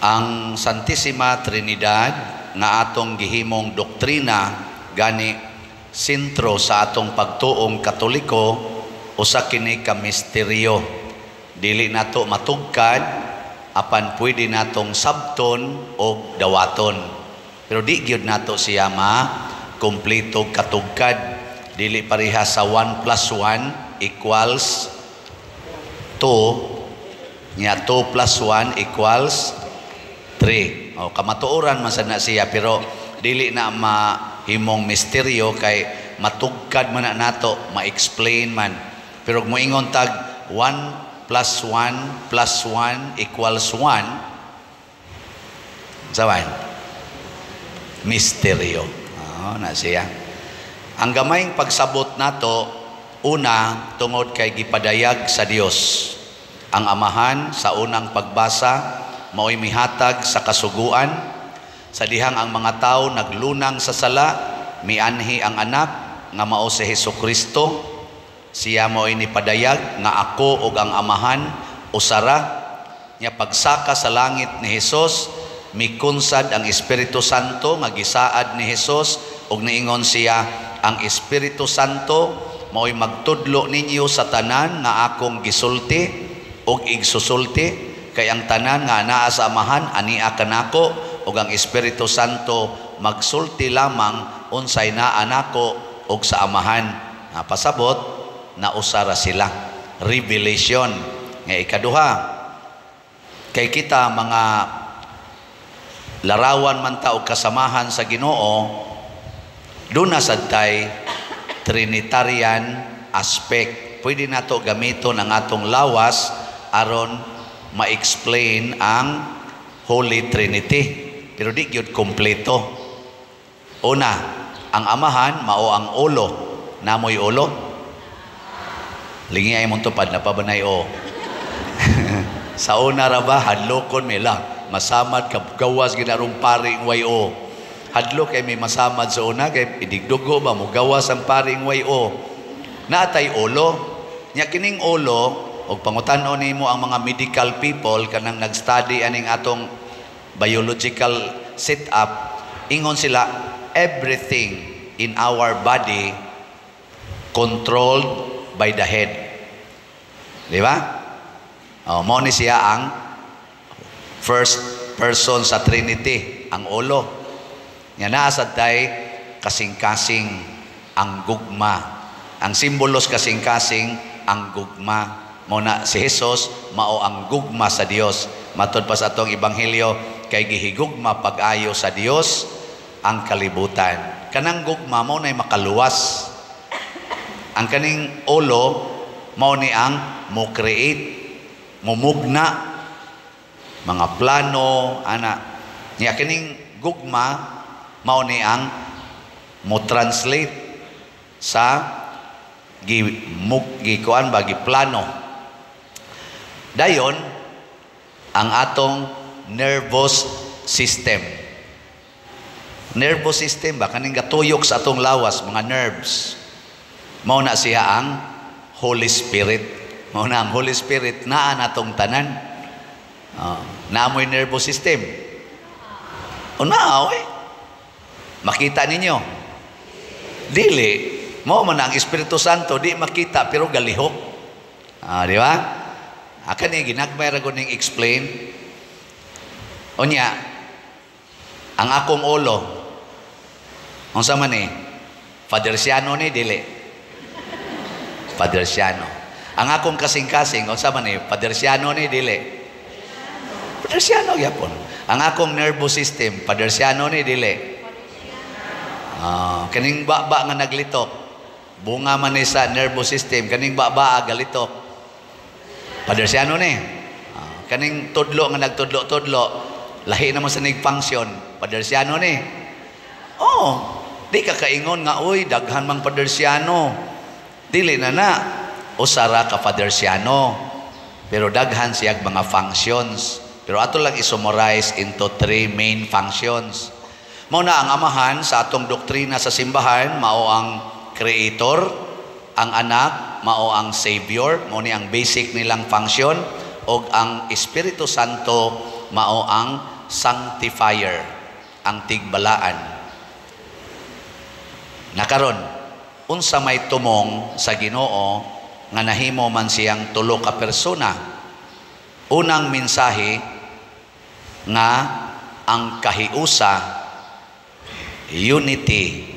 Ang Santissima Trinidad nga atong gihimong doktrina gani sentro sa atong pagtuong Katoliko, usa kini ka misteryo. Dili nato matugkad apan pwede natong sabton o dawaton. Pero di gyud nato siya kompleto katugkad. Dili pareha sa 1 plus 1 equals 2. Nya 2 plus 1 equals 3. O, kamatuoran man sad na siya, pero dili na mahimong misteryo kay matugkad man na nato, ma-explain man. Pero moingon tag 1 plus 1 plus 1 equals 1. Sawan? Misteryo. O, na siya. Ang gamayng pagsabot nato, una, tungod kay gipadayag sa Dios. Ang Amahan sa unang pagbasa mao'y mihatag sa kasuguan. Sa dihang ang mga tao naglunang sa sala, mianhi ang anak nga mao si Hesukristo. Siya mao'y nipadayag nga ako ug ang Amahan usara. Nya pagsaka sa langit ni Hesus, mikunsad ang Espiritu Santo nga gisaad ni Hesus ug niingon siya, ang Espiritu Santo mao'y magtudlo ninyo sa tanan nga akong gisulti ug igsusulti. Kay ang tanan nga naa sa Amahan ania kanako ug ang Espiritu Santo magsulti lamang unsay naa nako ug sa Amahan. Pasabot na usara sila. Revelation nga ikaduha. Kay kita mga larawan man ta og kasamahan sa Ginoo, duna sad tay Trinitarian aspect. Pwede nato gamiton ang atong lawas aron ma-explain ang Holy Trinity. Pero di gyud kompleto. Una, ang Amahan mao ang ulo. Namoy ulo? Lingi ay mong tupad na pabanay o. Sa una ra ba, hadlokon may lang. Masamad gawas ginarong paring way o. Hadlok ay may masamad sa una, kay idigdugo ba mo gawas ang paring way o. Naatay ulo. Nya kining ulo, og pangutan-on nimo ang mga medical people kanang nag-study aning atong biological setup, ingon sila, everything in our body controlled by the head. Di ba? Mo ni siya ang first person sa Trinity, ang ulo. Nya naa sad tay kasing-kasing ang gugma. Ang simbolos kasing-kasing ang gugma. Muna si Jesus mao ang gugma sa Dios. Matod pa sa atong ebanghelyo, kay gihigugma pag-ayo sa Dios ang kalibutan. Kanang gugma mao nay makaluwas. Ang kaning ulo mao ni ang mo create, mumugna mga plano ana. Nya kining gugma mao ni ang mo translate sa gikuan bagi plano. Dayon ang atong nervous system. Nervous system ba kaning gatuyok sa atong lawas, mga nerves. Mao na siya ang Holy Spirit. Mao na ang Holy Spirit naa natong tanan. Naamoy nervous system. O naa oy. Makita ninyo? Dili. Mao man ang Espiritu Santo di makita pero galihok. Di ba? Akan ni ginagmay ra gud ning explain. Unya ang akong ulo unsa man ni? Fadersiano ni dili. Fadersiano. Ang akong kasing-kasing unsa man ni? Fadersiano ni dili. Fadersiano gyapon. Ang akong nervous system Fadersiano ni dili. Kaning baba nga naglitok. Bunga man ni sa nervous system kaning baba galitok. Fadersiano ni. Kaning tudlo nga nagtudlo-tudlo, lahi naman sa nig-function, Fadersiano ni. Di ka kaingon nga, uy, daghan mang Fadersiano. Dili na. Usara ka Fadersiano. Pero daghan siyag mga functions. Pero ato lang isummarize into 3 main functions. Mao na ang Amahan sa atong doktrina sa simbahan, mao ang Creator, ang Anak, mao ang Savior, mao ni ang basic nilang function, og ang Espiritu Santo mao ang sanctifier, ang tigbalaan. Nakaron, unsa may tumong sa Ginoo nga nahimo man siyang tulo ka persona. Unang mensahe nga ang kahiusa, unity,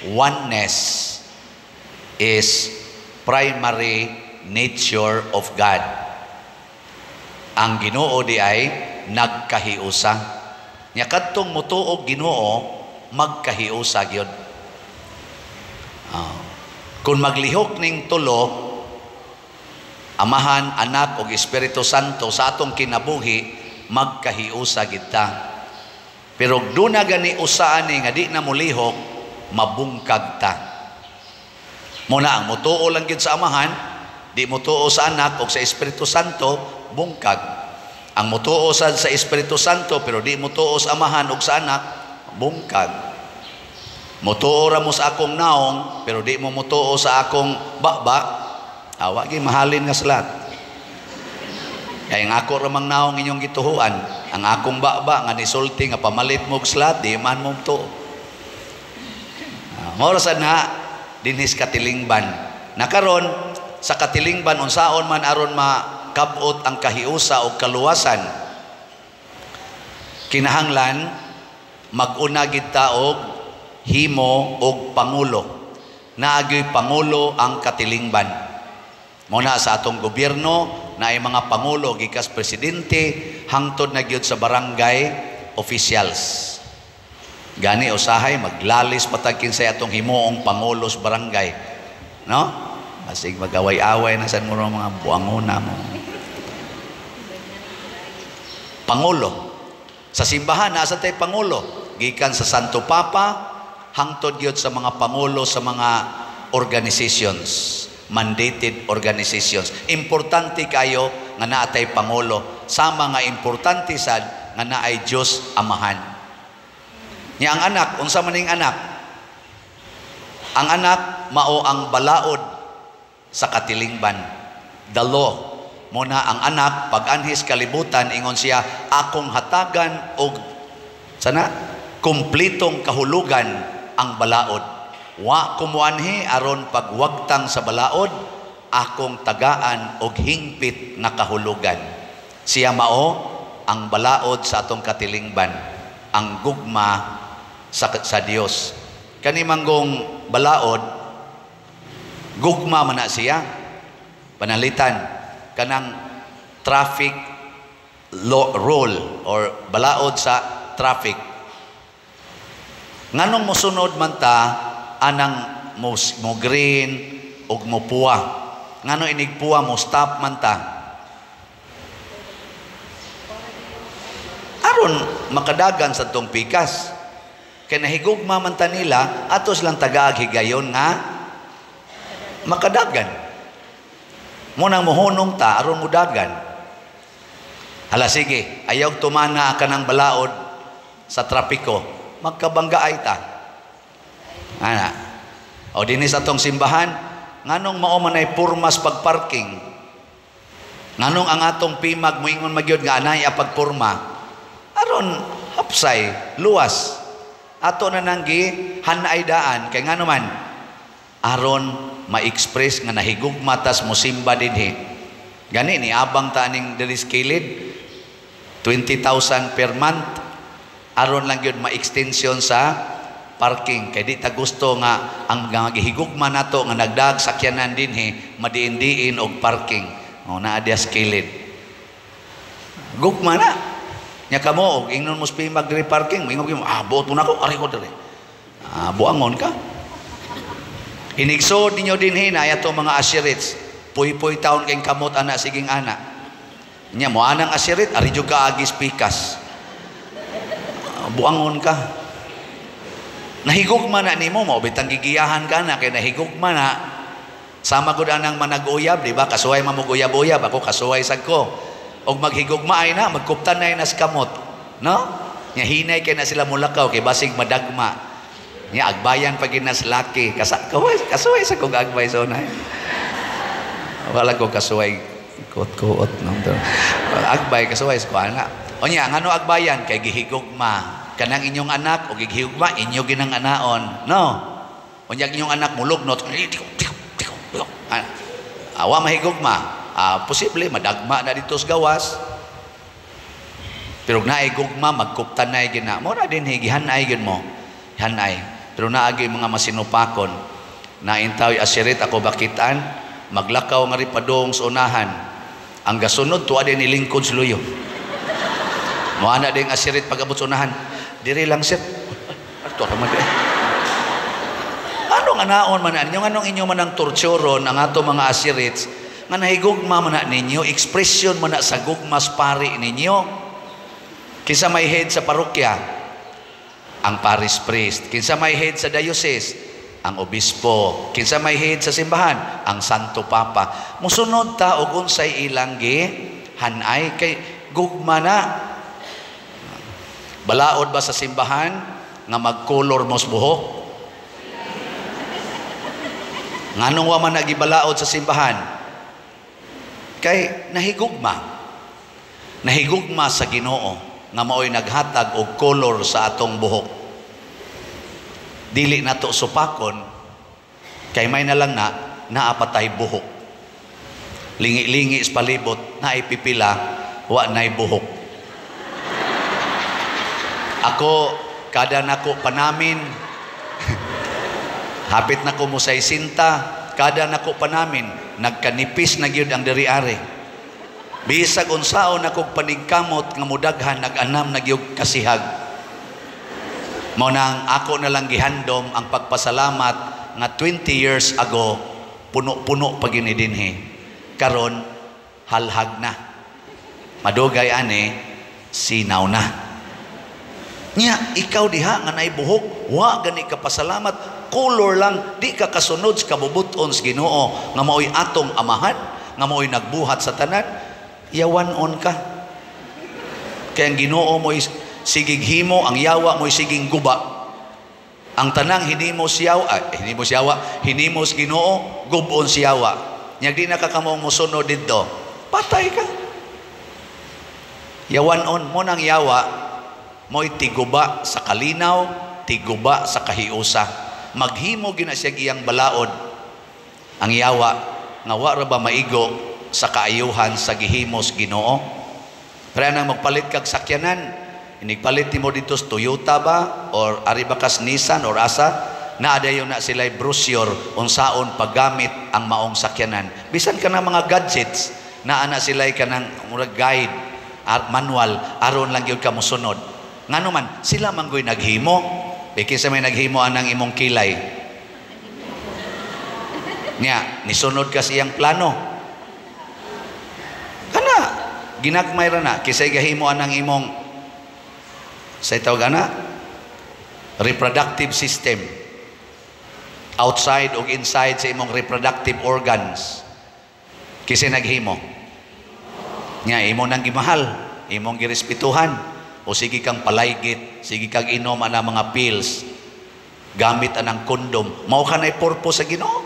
oneness is primary nature of God. Ang Ginoo di ay nagkahiusa. Nya kadtong mutuog Ginoo, magkahiusa gyud. Kung maglihok ning tulo, Amahan, Anak ug Espiritu Santo sa atong kinabuhi, magkahiusa kita. Pero duna gani usaan ni nga di na mulihok, mabungkag ta. Muna ang mutuo lang gyud sa Amahan, di mutuo sa Anak ug sa Espiritu Santo, bungkag. Ang mutuo sa Espiritu Santo pero di mutuo sa Amahan ug sa Anak, bungkag. Mutuo ra mo sa akong naong pero di mo mutuo sa akong bakbak, awagi mahalin nga salat. Kaya ang ako ramang naong inyong gituhuan, ang akong bakba nga nisulti nga pamalit mo og salat, di man mo to. Mao sa na dinhis katilingban. Nakaron sa katilingban unsaon man aron makabot ang kahiusa o kaluwasan, kinahanglan mag-una gid ta og himo og pangulo. Naagyoy pangulo ang katilingban. Muna sa atong gobyerno na ay mga pangulo gikas presidente hangtod na gyud sa barangay officials. Gani usahay maglalis patag kinsay atong himuong pangulo sa barangay. No? Basig magaway-away na sa mga buanguna mo. Pangulo. Sa simbahan nasa tay pangulo gikan sa Santo Papa hangtod gyud sa mga pangulo sa mga organizations, mandated organizations. Importante kayo nga naatay pangulo, sama nga importante sad nga naay Dios Amahan. Nya ang anak, unsa man ning anak? Ang anak mao ang balaod sa katilingban. The law. Muna ang anak pag-anhis kalibutan ingon siya akong hatagan og sana kumplitong kahulugan ang balaod. Wa kumuanhi aron pagwagtang sa balaod, akong tagaan og hingpit na kahulugan. Siya mao ang balaod sa atong katilingban, ang gugma sa Dios. Kani manggong balaod, gugma man na siya. Panalitan kanang traffic law rule or balaod sa traffic. Nganong mosunod man ta anang mo green ug mo puwa. Ngano inig puwa mo stop man ta. Aron makadagan sa tong pikas. Kay nahigugma man ta nila atos lang tagaag higayon nga makadagan. Munang mohunong ta aron mudagan. Hala sige, ayaw tumana ka ng balaod sa trapiko. Magkabangga ay ta. Ana. O dinis atong simbahan, nganong mao man ay purmas pagparking. Nganong ang atong pimag moingon magyud nga anay a pagpurma. Aron hapsay, luwas. Ato na nanggi hanay daan kay ngano man aron ma-express nga nahigugma tas mosimba dinhi. Gani ni abang ta ning diri kilid 20,000 per month. Aron lang yun ma-extension sa parking. Kaya di ta gusto nga ang gihigugma nato nga nagdag sakyanan dinhi madiin-diin og parking. O naa diya skilid. Gugma na. Nya kamo og ingnon mo spimag diri parking, moingon mo buot mo nako ari ko diri. Buangon ka. Hinigsod ninyo dinhi na ato mga asirits. Puy-puy taon kay kamot ana siging ana. Nya mo anang asirit ari jud ka agis pikas. Buangon ka. Nahigugma na nimo mo bitang gigiyahan ka na kay nahigugma na sama gud anang manag-uyab, di ba? Kasuway mamuguyab-uyab, ako kasuway sad ko. Og maghigugma ay na, magkuptan na nas kamot, no? Nya hinay kay na sila mulakaw kay basig madagma. Nya agbayan pag ginas laki, kasuway sa kog agbay so na. Wala ko kasuway kuot-kuot no. Agbay kasuway sa ana. O O niya, ngano agbayan kay gihigugma. Kanang inyong anak o gihigugma inyo ginang anaon. No. O niya inyong anak mulugnot. Awa mahigugma. Posible madagma na dito sa gawas. Pero naay gugma magkuptan na gina. Mo na din higihanay gid mo. Hanay. Pero naagi mga masinupakon. Naintaw asirit ako bakitan maglakaw nga ri padong sa unahan. Ang gasunod tuwa din nilingkod sa luyo. Mo ana ding asirit pag-abot sa unahan. Diri lang sir. Ato ra man. Ano nga naon man ninyo nganong inyo man ang torturon ang ato mga asirits nga nahigugma man ninyo expression man sa gugmas pari ninyo. Kinsa may head sa parokya ang parish priest. Kinsa may head sa diocese ang obispo. Kinsa may head sa simbahan ang Santo Papa. Musunod ta og unsay ilang hanay kay gugma na. Balaod ba sa simbahan nga mag-color mo sa buhok? Nganong wa man nagibalaod sa simbahan? Kay nahigugma. Nahigugma sa Ginoo nga mao'y naghatag og color sa atong buhok. Dili nato supakon kay may na lang naapatay buhok. Lingi-lingi sa palibot na ipipila wa nay buhok. Ako kada nako panamin hapit na ko mo sa isinta kada nako panamin nagkanipis na gyud ang diri-ari. Bisag unsaon akong panigkamot nga mudaghan nag-anam na gyud kasihag. Mao nang ako na lang gihandom ang pagpasalamat nga 20 years ago puno-puno pa gini dinhi. Karon halhag na. Madugay ani sinaw na. Nya ikaw diha nga naay buhok, wa gani ka pasalamat, color lang, di ka kasunod sa kabubuton sa Ginoo nga maoy atong amahan, nga maoy nagbuhat sa tanan, yawan-on ka. Kaya ang Ginoo mo'y sigig himo, ang yawa mo'y siging guba. Ang tanang hinimos yawa, hinimos Ginoo, gubon si yawa. Nya di na ka kamong musunod dito, patay ka. Yawan-on mo nang yawa, mo'y tiguba sa kalinaw, tiguba sa kahiusa. Maghimo gina siya iyang balaod. Ang yawa, nga wa ra ba maigo sa kaayuhan sa gihimos Ginoo? Pero nang magpalit kag sakyanan, inigpalit mo dito sa Toyota ba? Or ari ba kas Nissan or asa? Naadayon na sila'y brochure unsaon paggamit ang maong sakyanan. Bisan ka na mga gadgets, naana sila'y ka ng guide, manual, aron lang yun ka musunod. Nga naman, sila manggoy naghimo. Kinsa may naghimo anang imong kilay. Nya, nisunod ka siyang plano. Kana, ginagmay ra na. Kisay gahimo anang imong, sa tawag na, reproductive system. Outside o inside sa imong reproductive organs. Kisay naghimo. Nya, imo nang gimahal. Imong girespetuhan. O sige kang palaygit, sige kang inom anang mga pills, gamit anang kondom, mao ka na'y purpose sa Ginoo.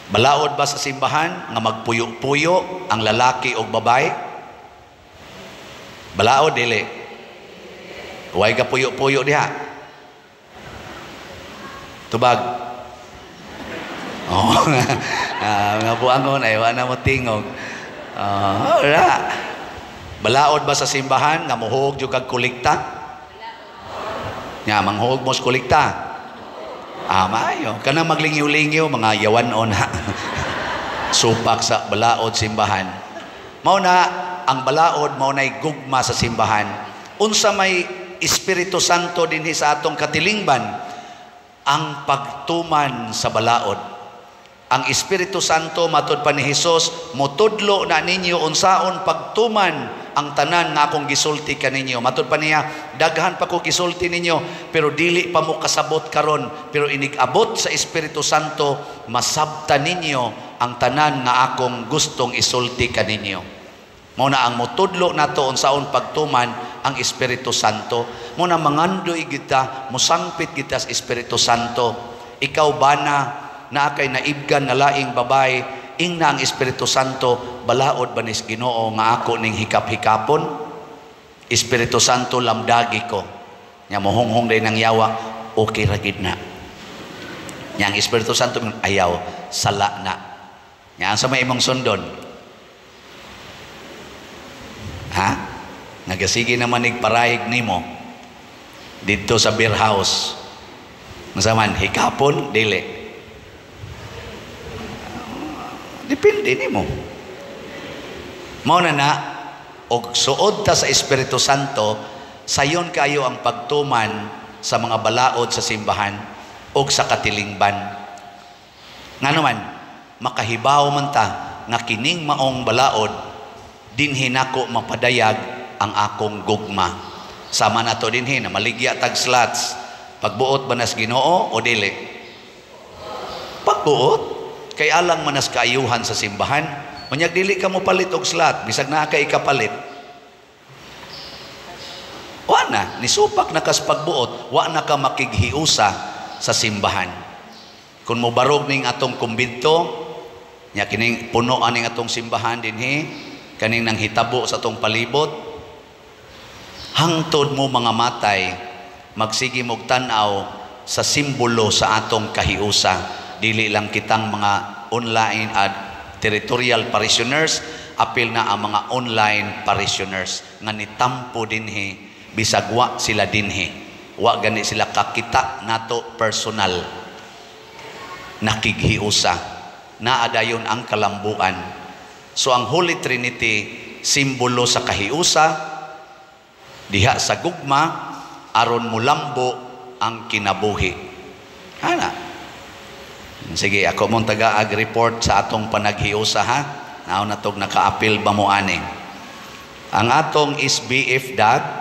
Balaod ba sa simbahan nga magpuyo-puyo ang lalaki o babae? Balaod dili. Huwag ka puyo-puyo diha. Tubag. Oh, nga buangon ay wala mo tingog. Wala. Balaod ba sa simbahan nga muhog jud kag kolekta? Nya manghog mo sa kolekta. Mayo. Kana maglingiw-lingiw mga yawan-on ha. Supak sa balaod simbahan. Mao na ang balaod mao nay gugma sa simbahan. Unsa may Espiritu Santo dinhi sa atong katilingban ang pagtuman sa balaod. Ang Espiritu Santo matud pa ni Hesus motudlo na ninyo unsaon pagtuman ang tanan nga akong gisulti kaninyo. Matud pa niya, daghan pa ko gisulti ninyo pero dili pa mo kasabot karon, pero inigabot sa Espiritu Santo masabtan ninyo ang tanan nga akong gustong isulti kaninyo. Mao na ang motudlo nato unsaon pagtuman ang Espiritu Santo. Mao na mangandoy kita, musangpit kita sa Espiritu Santo. Ikaw bana na kay naibgan na laing babay ingna ang Espiritu Santo balaod ba nis Ginoo nga ako ning hikap-hikapon? Espiritu Santo lamdagi ko. Nya mohonghong day nang yawa, okay ra gid na. Nya ang Espiritu Santo ayaw, sala na. Nya ang sa may imong sundon. Ha? Nagasige naman igparayig nimo dito sa beer house. Masaman hikapon dili. Depende nimo. Mao na og suod ta sa Espiritu Santo, sayon kayo ang pagtuman sa mga balaod sa simbahan og sa katilingban. Nga naman, makahibaw man ta nga kining maong balaod dinhi nako mapadayag ang akong gugma. Sama na to dinhi na maligya tag slots. Pagbuot ba nas Ginoo o dili? Pagbuot. Kay alang manas kaayuhan sa simbahan. Unyag dili ka mo palit og slot, bisag naa kay ikapalit. Wa na, nisupak na kas pagbuot, wa na ka makighiusa sa simbahan. Kung mo barog ning atong kumbento, nya kining puno aning atong simbahan dinhi, kaning nang hitabo sa atong palibot, hangtod mo mga matay, magsige mog tan-aw sa simbolo sa atong kahiusa. Dili lang kitang mga online at territorial parishioners, apil na ang mga online parishioners nga nitampo dinhi bisag wa sila dinhi, wa gani sila kakita nato personal, nakighiusa na adayon ang kalambuan. So ang Holy Trinity simbolo sa kahiusa diha sa gugma aron mulambo ang kinabuhi. Ana. Sige, ako mong taga-ag-report sa atong panaghiusa ha. Nao na itong naka-apil ba mo ani. Ang atong SBF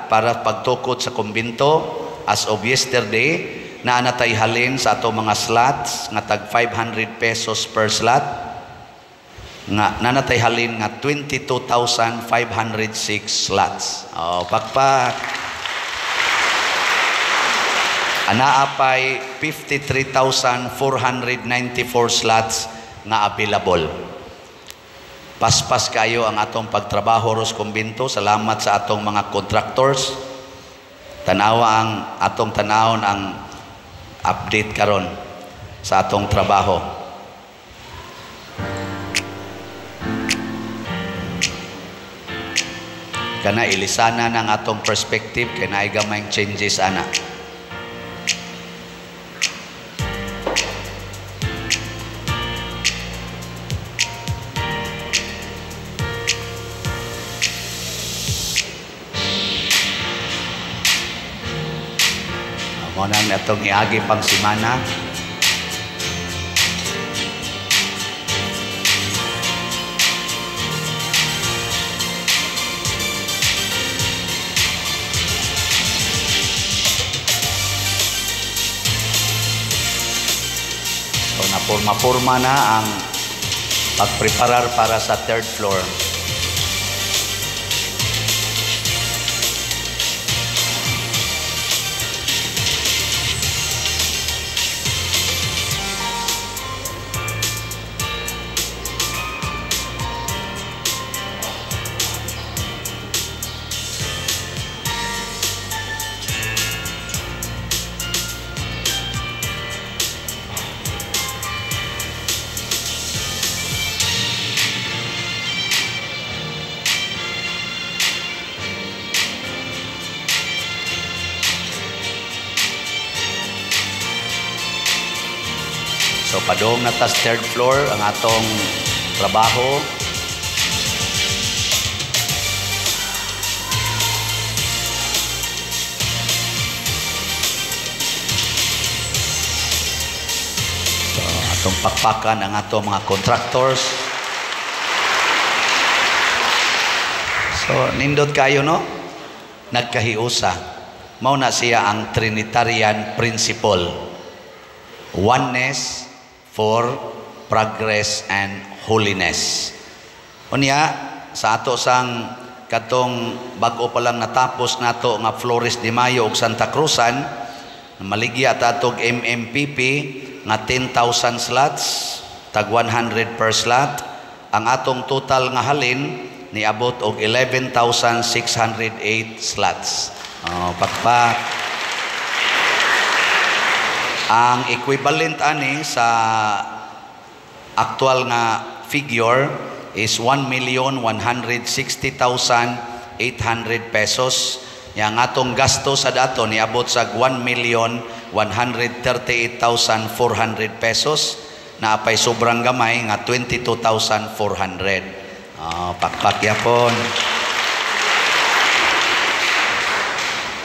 para pagtukod sa kumbinto as of yesterday na natay halin sa atong mga slots nga tag 500 pesos per slot nga nanatay halin nga 22,506 slots. Oh, pakpak. Anaapay 53,494 slots nga available. Paspas kayo ang atong pagtrabaho ros kumbinto. Salamat sa atong mga contractors. Tanawa ang atong tanawon ang update karon sa atong trabaho. Kana ilisana ng atong perspective kay naay gamayng changes ana. Muna na itong iagi pang simana. So napurma-purma na ang pagpreparar para sa third floor. So padong na tas third floor ang atong trabaho. So atong pakpakan ang atong mga contractors. So nindot kayo no? Nagkahiusa. Mao na siya ang Trinitarian principle. Oneness for progress and holiness. Unya sa ato sang katong bag-o pa lang natapos nato nga Flores de Mayo ug Santa Cruzan, maligya ta atog MMPP nga 10,000 slots tag 100 per slot. Ang atong total nga halin niabot og 11,608 slots. Pakpak. Ang equivalent ani sa actual nga figure is 1,160,800 pesos. Yang atong gasto sa dato niabot sa 1,138,400 pesos. Na apay sobrang gamay nga 22,400. Pakpak yapon.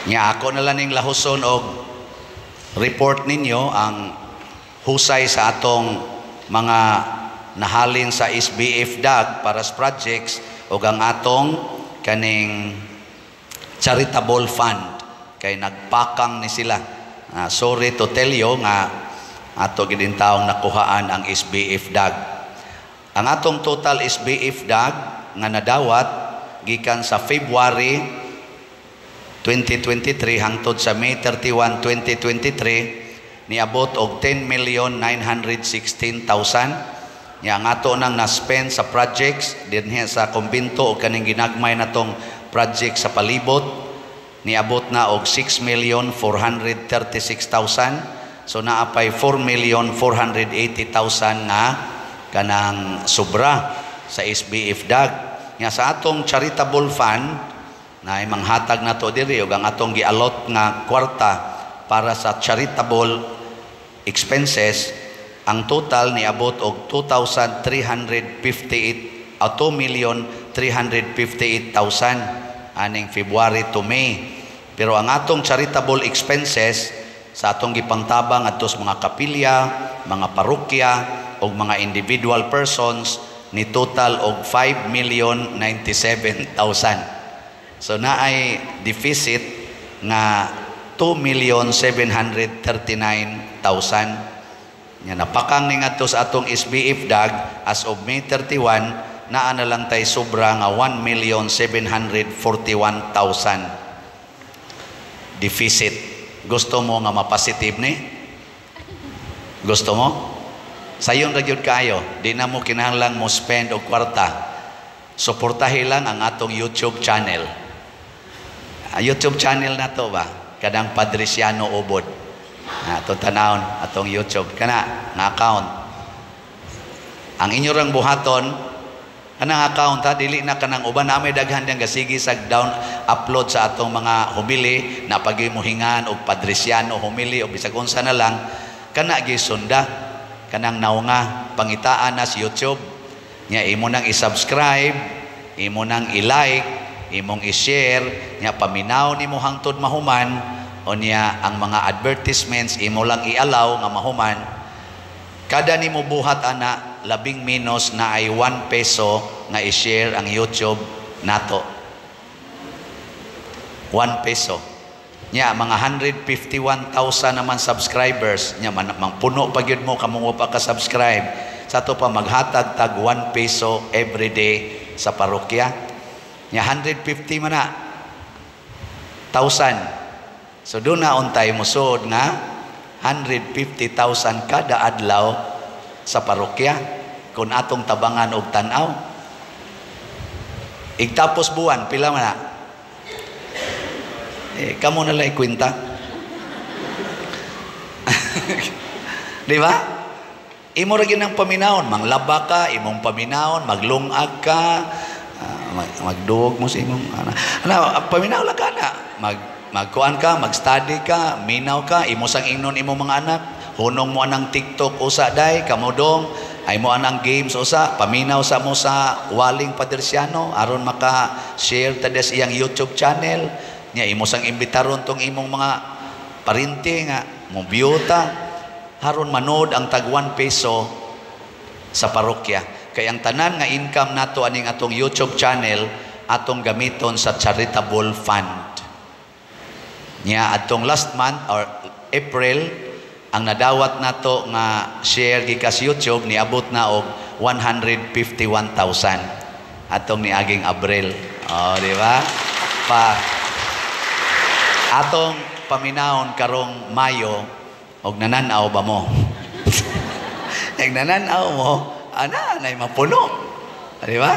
Nya ako na lang ning lahuson og report ninyo ang husay sa atong mga nahalin sa SBF DAG para sa projects o ang atong kaning charitable fund kay nagpakang ni sila. Sorry to tell you nga ato gidin taong nakuhaan ang SBF DAG. Ang atong total SBF DAG nga nadawat gikan sa February 2023 hangtod sa May 31, 2023 niabot og 10,916,000. Yang ato nang na-spend sa projects dinhi sa kumbinto o kaning ginagmay natong project sa palibot niabot na og 6,436,000. So naapay 4,480,000 nga kanang sobra sa SBF DAG. Nga sa atong charitable fund na manghatag na to diri ug ang atong gialot nga kwarta para sa charitable expenses, ang total niabot og 2,358 o 2,358,000 aning February to May. Pero ang atong charitable expenses sa atong gipangtabang adto sa mga kapilya, mga parokya o mga individual persons ni total og 5,097,000. So naay deficit nga 2,739,000. Nya napakang ning adto sa atong SBF DAG as of May 31 naa na lang tay sobra nga 1,741,000 deficit. Gusto mo nga mapositive ni? Gusto mo? Sayon ra gyud kayo, di na mo kinahanglan mo spend og kwarta. Suportahi lang ang atong YouTube channel. YouTube channel na to ba? Kadang Padresiano Ubod. Atong tanawon atong YouTube kana nga account. Ang inyo rang buhaton kanang account dili na kanang uban na may daghan diyang gasigi sa down upload sa atong mga humili na pagimuhingan og Padresiano humili o bisag unsa na lang kana gisunda kanang naunga pangitaan na sa YouTube nya imo nang i-subscribe, imo nang i-like, imong i-share nya paminaw nimo hangtod mahuman o niya ang mga advertisements imo lang i-allow nga mahuman kada nimo buhat ana labing minus na ay 1 peso nga i-share ang YouTube nato. 1 peso. Nya mga 151,000 naman subscribers nya mangpuno pa gyud mo kamo pa ka subscribe. Sa to pa maghatag tag 1 peso every day sa parokya. Nya 150 man na 1,000. So doon na untay mo sud nga 150,000 kada adlaw sa parokya kung atong tabangan og tan-aw. Igtapos buwan pila man na? Kamo na lang kwenta. Di ba? Imo ra gyud ang paminawon, manglaba ka, imong paminawon, maglungag ka, magduog mo sa imong paminaw lang ka na. Magkuan ka, mag-study ka, minaw ka, imo sang ingnon imong mga anak. Hunong mo anang TikTok usa day kamodong ay mo anang games usa paminaw sa mo sa waling Padresiano aron maka-share tades iyang YouTube channel nya imo sang imbitaron tong imong mga parinti nga mo biyota haron manood ang tag 1 peso sa parokya kay ang tanan nga income nato aning atong YouTube channel atong gamiton sa charitable fund nya atong last month or April ang nadawat nato nga share gikas YouTube niabot na og 151,000 atong niaging Abril. Di ba? Atong paminahon karong Mayo og nananaw ba mo? nananaw mo, anay mapuno. Di ba?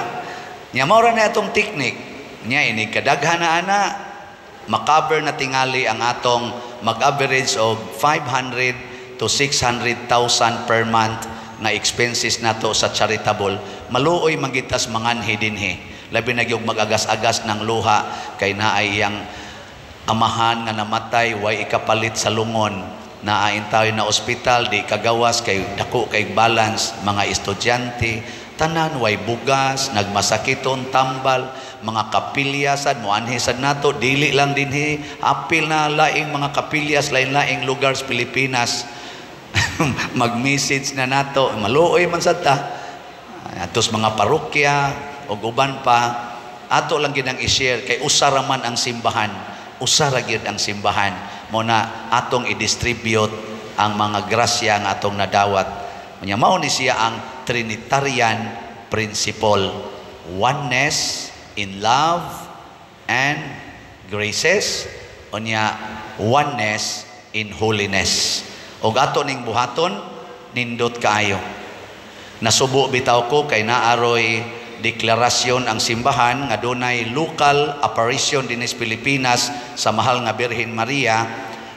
Nya mao ra na atong technique. Nya ini kadaghan na ana makaber na tingali ang atong mag-average of 500 to 600,000 per month nga expenses nato sa charitable. Maluoy magitas manganhi dinhi. Labi na gyud mag-agas-agas ng luha kay naay iyang amahan nga namatay way ikapalit sa lungon. Naain tayo na ospital di kagawas kay dako kay balance mga estudyante tanan way bugas nagmasakiton tambal mga kapilyasan mo anhisad nato dili lang dinhi apil na laing mga kapilyas lain-laing lugar sa Pilipinas mag-message na nato maluoy man sad ta atos mga parokya o uban pa ato lang gid ang i-share kay usara man ang simbahan usara gyud ang simbahan mo na atong i-distribute ang mga grasya nga atong nadawat. Nya mao ni siya ang Trinitarian principle. Oneness in love and graces, unya oneness in holiness. Og ato ning buhaton nindot kaayo. Nasubo bitaw ko kay naaroy deklarasyon ang simbahan nga dunay local apparition dinis Pilipinas sa mahal nga Birhen Maria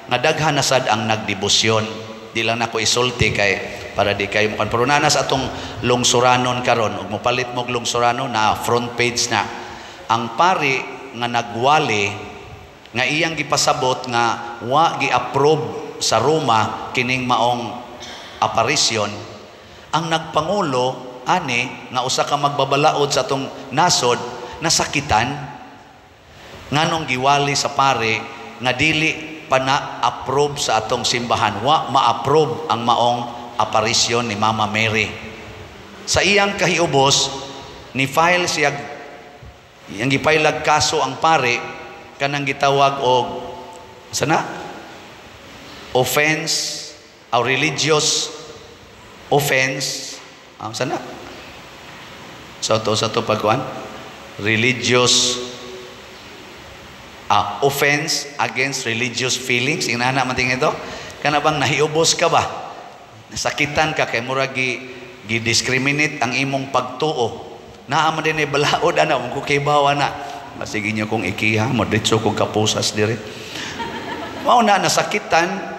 nga daghan na sad ang nagdebosyon. Di lang nako isulti kay para di kayo mukan pero nanas atong lungsuranon karon ug mopalit mo lungsuranon na front page na ang pari nga nagwali nga iyang gipasabot nga wa gi-approve sa Roma kining maong apparition ang nagpangulo ani nga usa ka magbabalaod sa atong nasod nasakitan nganong giwali sa pare nga dili pa na-approve sa atong simbahan wa ma-approve ang maong aparisyon ni Mama Mary sa iyang kahiubos ni file siya iyang gipailag kaso ang pare kanang gitawag og sana offense or religious offense sana sa to pagkuan religious offense against religious feelings inana man ting ito kana bang nahiubos ka ba nasakitan ka kay murag gi-discriminate ang imong pagtuo naa man din balaod ana mo kay bawa na sige niyo kung ikiha mo ditso kung kapusas dire mao na nasakitan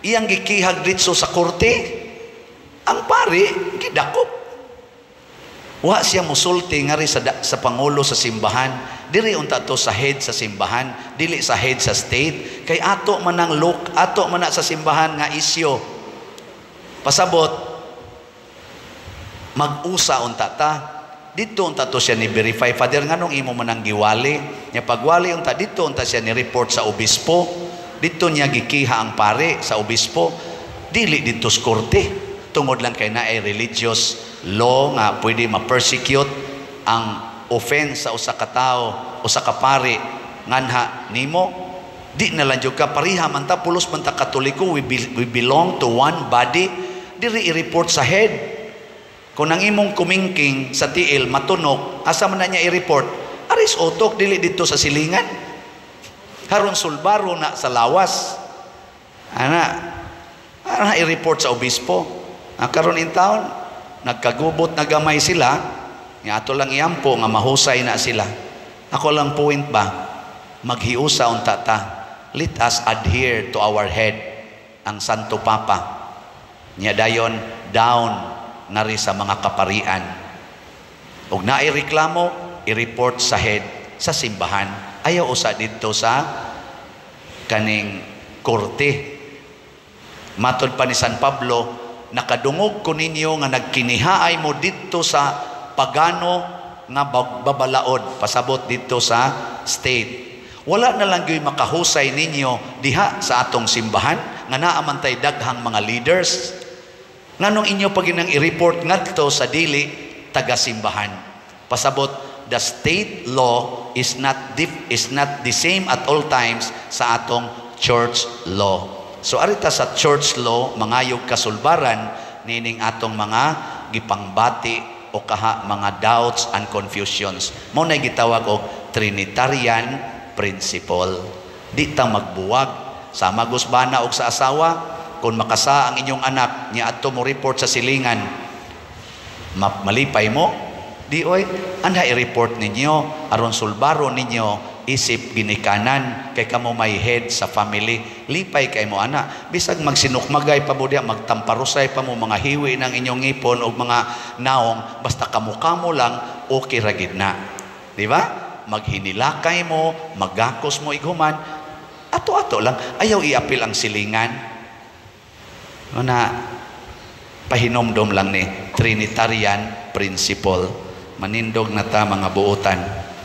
iyang gikihag ditso sa korte ang pari gidakop wa siya musulti nga ri sa pangulo sa simbahan diri unta to sa head sa simbahan dili sa head sa state kay ato man ang look ato man na sa simbahan nga isyo pasabot mag-usa unta ta dito unta to siya ni verify father nganong imo man ang giwali nya pagwali unta dito unta siya ni report sa obispo dito niya gikiha ang pare sa obispo dili dito sa korte tungod lang kay naay religious law nga pwede ma-persecute ang offense sa usa ka tawo usa ka pare nganha nimo di na lang jud ka pariha man ta pulos man ta Katoliko we belong to one body diri i-report sa head kung ang imong kumingking sa tiil matunok asa man na niya i-report aris otok dili dito sa silingan haron sulbaro na sa lawas ana i-report sa obispo karon in town nagkagubot na gamay sila nga ato lang iyampo nga mahusay na sila ako lang point ba maghiusa unta ta let us adhere to our head ang Santo Papa nya dayon down nari sa mga kaparian ug naay reklamo i-report sa head sa simbahan ayaw usa dito sa kaning korte matod pa ni San Pablo nakadungog ko ninyo nga nagkinihaay mo dito sa pagano nga babalaod pasabot dito sa state wala na lang gyud makahusay ninyo diha sa atong simbahan nga naaman tay daghang mga leaders nganong inyo paginang i-report ngadto sa dili taga simbahan pasabot the state law is not the same at all times sa atong church law. So arita sa church law mangayog kasulbaran nining atong mga gipangbati o kaha mga doubts and confusions. Mao na gitawag og Trinitarian principle. Di ta magbuwag sa magusbana og sa asawa kung makasa ang inyong anak niya adto mo report sa silingan, malipay mo, di oy, anda i-report ninyo, aron sulbaro ninyo, isip ginikanan, kay kamo may head sa family, lipay kay mo ana, bisag magsinukmagay pa mo diya, magtamparusay pa mo mga hiwi ng inyong ngipon o mga naong, basta kamo lang, okay ragid na. Di ba? Maghinilakay mo, magakos mo iguman, ato-ato lang, ayaw iapil ang silingan. Na pahinomdom lang ni Trinitarian principle. Manindog na ta mga buotan.